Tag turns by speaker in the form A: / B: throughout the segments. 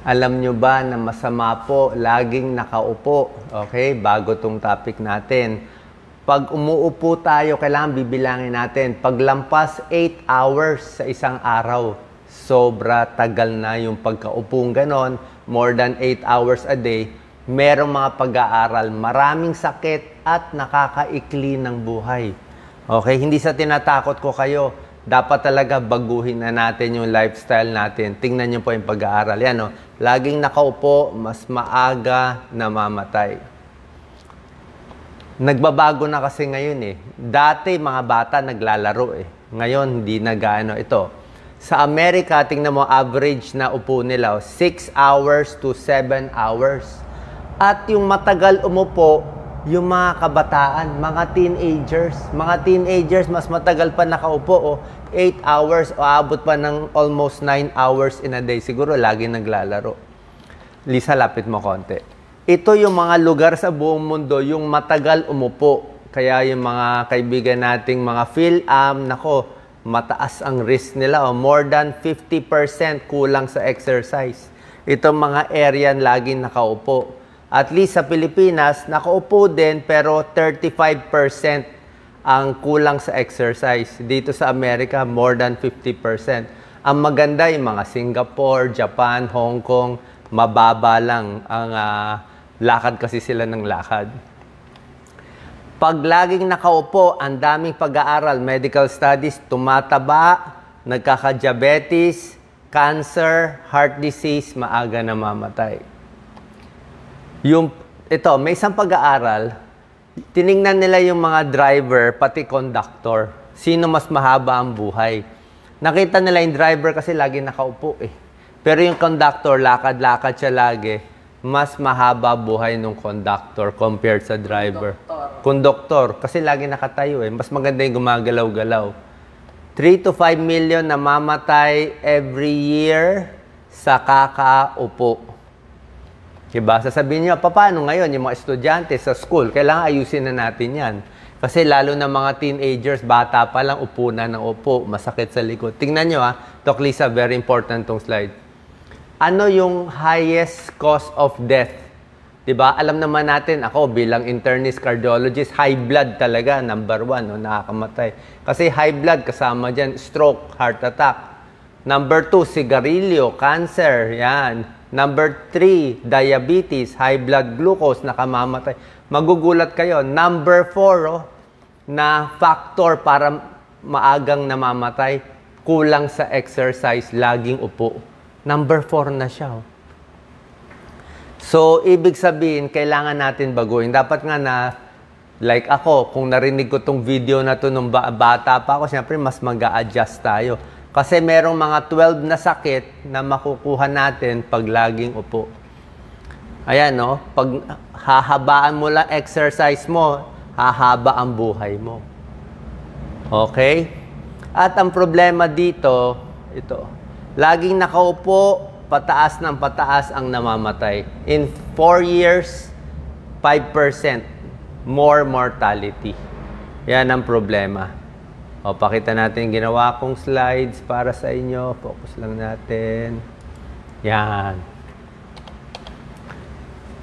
A: Alam nyo ba na masama po laging nakaupo? Okay, bago tong topic natin. Pag umuupo tayo, kailangan bibilangin natin. Paglampas 8 hours sa isang araw, sobra tagal na yung pagkaupong ganon, more than 8 hours a day, merong mga pag-aaral, maraming sakit at nakakaikli ng buhay. Okay, hindi sa tinatakot ko kayo, dapat talaga baguhin na natin yung lifestyle natin. Tingnan nyo po yung pag-aaral. Yan, no? Laging nakaupo, mas maaga namamatay. Nagbabago na kasi ngayon eh. Dati mga bata naglalaro eh. Ngayon hindi nag-ano. Ito, sa Amerika, tingnan mo average na upo nila, 6 hours to 7 hours. At yung matagal umupo, yung mga kabataan, mga teenagers. Mga teenagers, mas matagal pa nakaupo, 8 hours o abot pa ng almost 9 hours in a day. Siguro lagi naglalaro. Lisa, lapit mo konti. Ito yung mga lugar sa buong mundo, yung matagal umupo. Kaya yung mga kaibigan nating mga PhilAm, nako, mataas ang risk nila. More than 50% kulang sa exercise. Itong mga area laging nakaupo. At least sa Pilipinas, nakaupo din pero 35% ang kulang sa exercise. Dito sa Amerika, more than 50%. Ang maganda yung mga Singapore, Japan, Hong Kong, mababa lang ang lakad kasi sila ng lakad. Pag laging nakaupo, ang daming pag-aaral, medical studies, tumataba, nagkaka-diabetes, cancer, heart disease, maaga namamatay. Ito, may isang pag-aaral, tiningnan nila yung mga driver, pati conductor. Sino mas mahaba ang buhay? Nakita nila yung driver kasi lagi nakaupo eh. Pero yung conductor, lakad-lakad siya lagi, mas mahaba buhay ng conductor compared sa driver. Conductor, kasi lagi nakatayo eh. Mas maganda yung gumagalaw-galaw. 3 to 5 million namamatay every year sa kakaupo. Diba? Sasabihin nyo, paano ngayon yung mga estudyante sa school? Kailangan ayusin na natin yan. Kasi lalo na mga teenagers, bata pa lang, upo na ng upo, masakit sa likod. Tingnan nyo Doc Lisa, very important tong slide. Ano yung highest cause of death? Diba? Alam naman natin, ako bilang internist cardiologist, high blood talaga, number 1, nakakamatay. Kasi high blood, kasama dyan, stroke, heart attack. Number 2, sigarilyo, cancer, yan. Number 3, diabetes, high blood glucose, nakamamatay. Magugulat kayo. Number 4, na factor para maagang namamatay, kulang sa exercise, laging upo. Number 4 na siya. So, ibig sabihin, kailangan natin baguhin. Dapat nga na, like ako, kung narinig ko tong video na to nung bata pa ako, siyempre mas mag-a-adjust tayo. Kasi merong mga 12 na sakit na makukuha natin pag laging upo. Ayan, no? Pag hahabaan mo lang exercise mo, hahaba ang buhay mo. Okay? At ang problema dito, ito. Laging nakaupo, pataas ng pataas ang namamatay. In 4 years, 5% more mortality. Yan ang problema. O, pakita natin yung ginawa kong slides para sa inyo. Focus lang natin. Yan.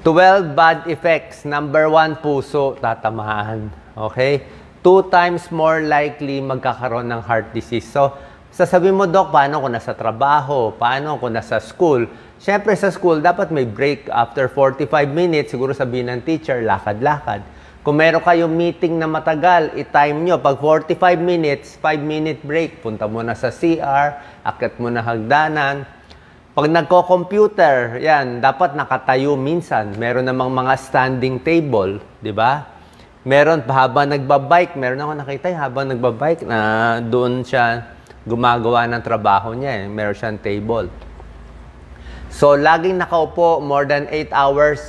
A: 12 bad effects. Number 1, puso, tatamaan. Okay? 2 times more likely magkakaroon ng heart disease. So, sasabihin mo, Doc, paano kung nasa trabaho? Paano kung nasa school? Siyempre, sa school, dapat may break after 45 minutes. Siguro sabihin ng teacher, lakad-lakad. Kung meron kayong meeting na matagal, i-time nyo. Pag 45 minutes, 5-minute break. Punta mo na sa CR, akit mo na hagdanan. Pag nagko-computer, yan, dapat nakatayo minsan. Meron namang mga standing table, di ba? Meron, habang nagbabike, meron ako nakita habang nagbabike na doon siya gumagawa ng trabaho niya. Meron siyang table. So, laging nakaupo, more than 8 hours,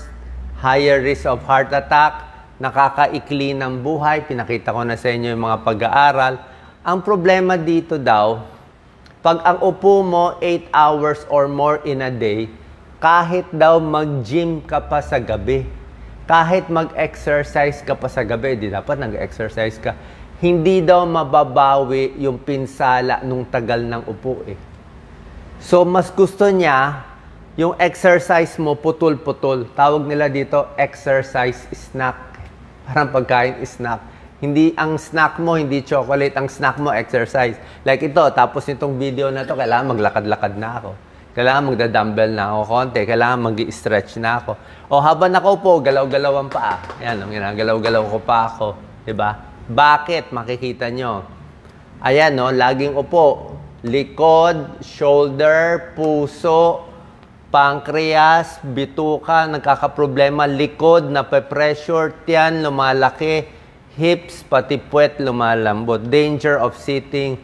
A: higher risk of heart attack, nakakaikli ng buhay. Pinakita ko na sa inyo yung mga pag-aaral. Ang problema dito daw, pag ang upo mo 8 hours or more in a day, kahit daw mag-gym ka pa sa gabi, kahit mag-exercise ka pa sa gabi, di dapat nag-exercise ka, hindi daw mababawi yung pinsala nung tagal ng upo eh. So, mas gusto niya yung exercise mo putol-putol. Tawag nila dito exercise snack. Parang pagkain snack. Hindi ang snack mo, hindi chocolate. Ang snack mo, exercise. Like ito, tapos itong video na to, kailangan maglakad-lakad na ako. Kailangan magda-dumbbell na ako konti. Kailangan mag-stretch na ako. O habang nakaupo, galaw-galaw ang paa. Ayan, ginagalaw-galaw ko pa ako. Diba? Bakit? Makikita nyo. Ayan, no? Laging upo. Likod, shoulder, puso, pancreas, bituka, nagkakaproblema. Likod, nape-pressure, tiyan, lumalaki. Hips, pati puwet, lumalambot. Danger of sitting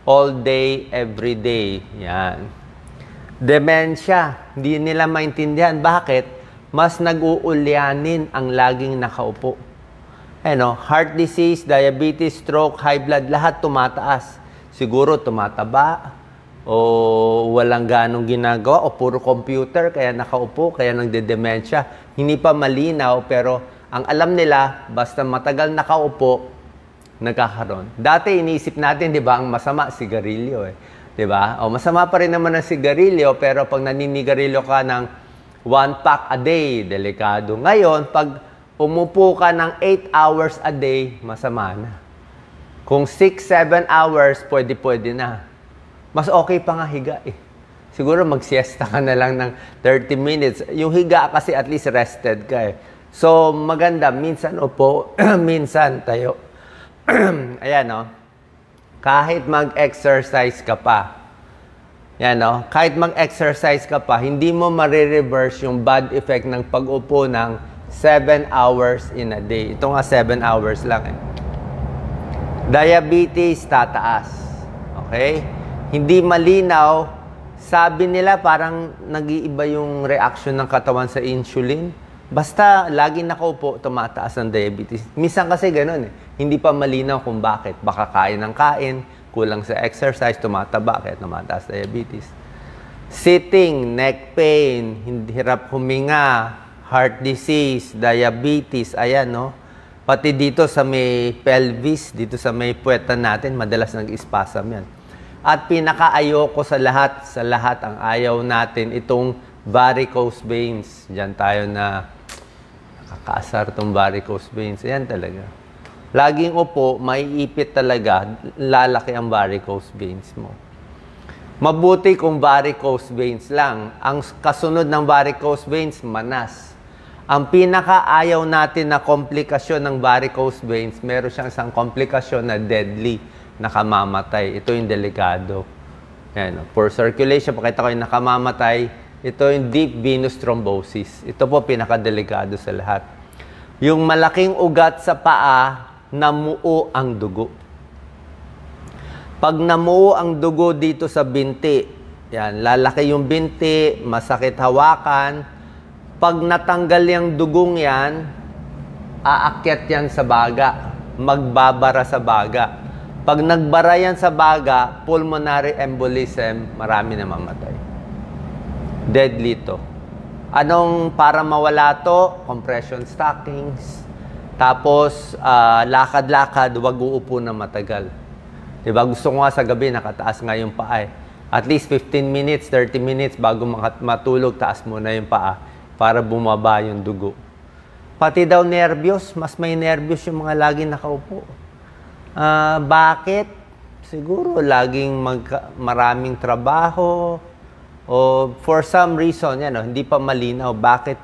A: all day, every day. Yan. Dementia. Hindi nila maintindihan. Bakit? Mas nag-uulyanin ang laging nakaupo. Ano, heart disease, diabetes, stroke, high blood, lahat tumataas. Siguro tumataba o walang ganong ginagawa o puro computer kaya nakaupo, kaya nagde-dementia. Hindi pa malinaw pero ang alam nila, basta matagal nakaupo, nagkakaroon. Dati iniisip natin, di ba, ang masama, sigarilyo eh. Di ba? O masama pa rin naman ang sigarilyo pero pag naninigarilyo ka ng 1 pack a day, delikado. Ngayon, pag umupo ka ng 8 hours a day, masama na. Kung 6-7 hours, pwede na. Mas okay pa nga higa eh. Siguro mag-siesta ka na lang ng 30 minutes. Yung higa kasi at least rested ka eh. So, maganda. Minsan upo, minsan tayo. Ayan, no? Kahit mag-exercise ka pa. Yan, no? Kahit mag-exercise ka pa, hindi mo marireverse yung bad effect ng pag-upo ng 7 hours in a day. Ito nga 7 hours lang eh. Diabetes, tataas. Okay? Hindi malinaw. Sabi nila parang nag-iiba yung reaction ng katawan sa insulin. Basta lagi nakaupo, tumataas ang diabetes. Minsan kasi ganun eh. Hindi pa malinaw kung bakit. Baka kain ng kain, kulang sa exercise, tumataba, kaya tumataas diabetes. Sitting, neck pain, hirap huminga, heart disease, diabetes, ayan, no? Pati dito sa may pelvis, dito sa may puwetan natin, madalas nag-spasm yan. At pinaka-ayoko sa lahat ang ayaw natin, itong varicose veins. Diyan tayo na nakakaasar itong varicose veins. Ayan talaga. Laging upo, maiipit talaga, lalaki ang varicose veins mo. Mabuti kung varicose veins lang. Ang kasunod ng varicose veins, manas. Ang pinaka-ayaw natin na komplikasyon ng varicose veins, meron siyang isang komplikasyon na deadly, nakamamatay. Ito yung delikado. Yan, poor circulation, pakita ko yung nakamamatay. Ito yung deep venous thrombosis. Ito po pinaka-delikado sa lahat. Yung malaking ugat sa paa, namuo ang dugo. Pag namuo ang dugo dito sa binti, yan, lalaki yung binti, masakit hawakan. Pag natanggal yung dugong yan, aakyat yan sa baga, magbabara sa baga. Pag nagbara yan sa baga, pulmonary embolism, marami na mamatay. Deadly to. Anong para mawala to? Compression stockings. Tapos, lakad-lakad, wag uupo na matagal. Diba? Gusto ko nga sa gabi, nakataas nga yung paa eh. At least 15 minutes, 30 minutes bago matulog, taas muna yung paa para bumaba yung dugo. Pati daw nervyos, mas may nervyos yung mga laging nakaupo. Bakit? Siguro laging maraming trabaho o for some reason, yan, hindi pa malinaw bakit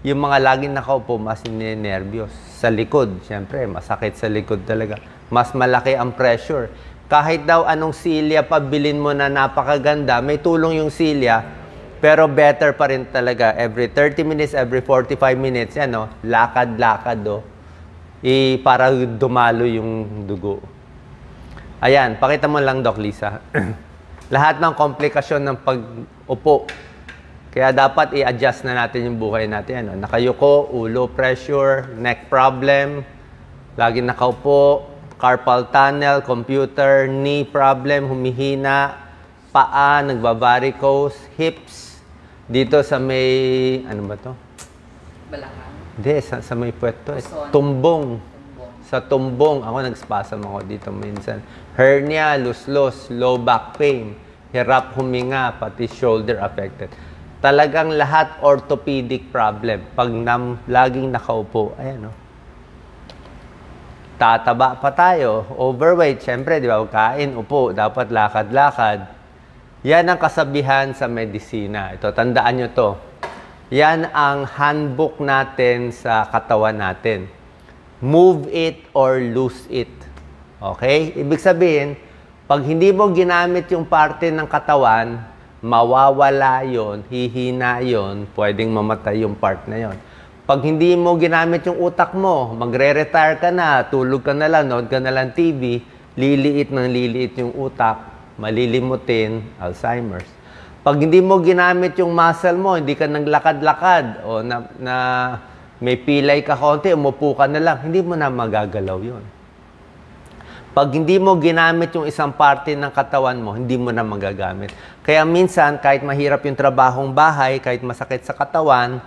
A: yung mga laging nakaupo mas nervyos. Sa likod, siyempre, masakit sa likod talaga. Mas malaki ang pressure. Kahit daw anong silya pabilin mo na napakaganda, may tulong yung silya, pero better pa rin talaga. Every 30 minutes, every 45 minutes, yan, no? Lakad-lakad, para dumalo yung dugo. Ayan, pakita mo lang, Doc Lisa. Lahat ng komplikasyon ng pag-upo. Kaya dapat i-adjust na natin yung buhay natin. Ano? Nakayuko, ulo pressure, neck problem, lagi nakaupo, carpal tunnel, computer, knee problem, humihina, paa, nagbavaricose, hips, dito sa may, ano ba to?
B: Balakang.
A: Hindi, sa may puwet to. Tumbong. Sa tumbong. Ako nagspasm ako dito minsan. Hernia, luslos, low back pain, hirap huminga, pati shoulder affected. Talagang lahat orthopedic problem. Pag laging nakaupo, ayan, no? Tataba pa tayo, overweight, syempre, di ba, kain, upo, dapat lakad-lakad. Yan ang kasabihan sa medisina. Ito, tandaan nyo to. Yan ang handbook natin sa katawan natin. Move it or lose it. Okay? Ibig sabihin, pag hindi mo ginamit yung parte ng katawan, mawawala yon, hihina yon, pwedeng mamatay yung part na yon. Pag hindi mo ginamit yung utak mo, magre-retire ka na, tulog ka na lang, nood ka na lang TV, liliit ng liliit yung utak, malilimutin, Alzheimer's. Pag hindi mo ginamit yung muscle mo, hindi ka naglakad-lakad, o na may pilay ka konti, umupo ka na lang, hindi mo na magagalaw yun. Pag hindi mo ginamit yung isang parte ng katawan mo, hindi mo na magagamit. Kaya minsan, kahit mahirap yung trabahong bahay, kahit masakit sa katawan,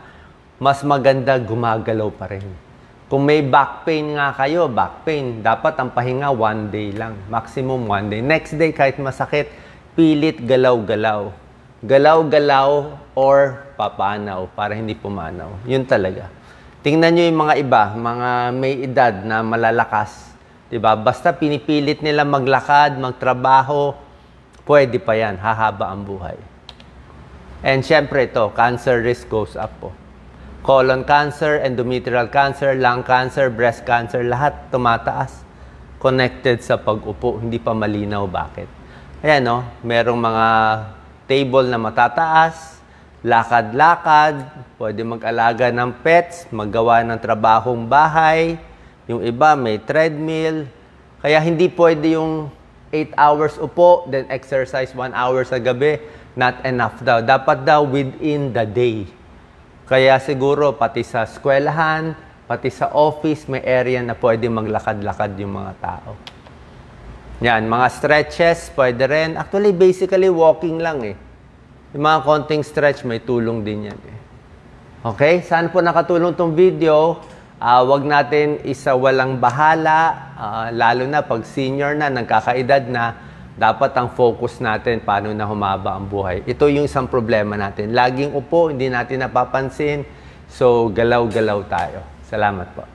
A: mas maganda gumagalaw pa rin. Kung may back pain nga kayo, back pain, dapat ang pahinga 1 day lang. Maximum 1 day. Next day, kahit masakit, pilit galaw-galaw. Galaw-galaw or papanaw para hindi pumanaw. Yun talaga. Tingnan nyo yung mga iba, mga may edad na malalakas. Diba? Basta pinipilit nila maglakad, magtrabaho, pwede pa yan. Hahaba ang buhay. And syempre ito, cancer risk goes up po. Colon cancer, endometrial cancer, lung cancer, breast cancer, lahat tumataas. Connected sa pag-upo. Hindi pa malinaw bakit. Ayan, no? Merong mga table na matataas, lakad-lakad, pwede mag-alaga ng pets, maggawa ng trabahong bahay. Yung iba may treadmill. Kaya hindi pwede yung 8 hours upo, then exercise 1 hour sa gabi. Not enough daw. Dapat daw within the day. Kaya siguro pati sa eskwelahan, pati sa office, may area na pwede maglakad-lakad yung mga tao. Yan, mga stretches, pwede rin. Actually, basically, walking lang eh. Yung mga konting stretch, may tulong din yan eh. Okay? Saan po nakatulong tong video? Wag natin isawalang bahala, lalo na pag senior na, nagkakaedad na, dapat ang focus natin paano na humaba ang buhay. Ito yung isang problema natin. Laging upo, hindi natin napapansin. So, galaw-galaw tayo. Salamat po.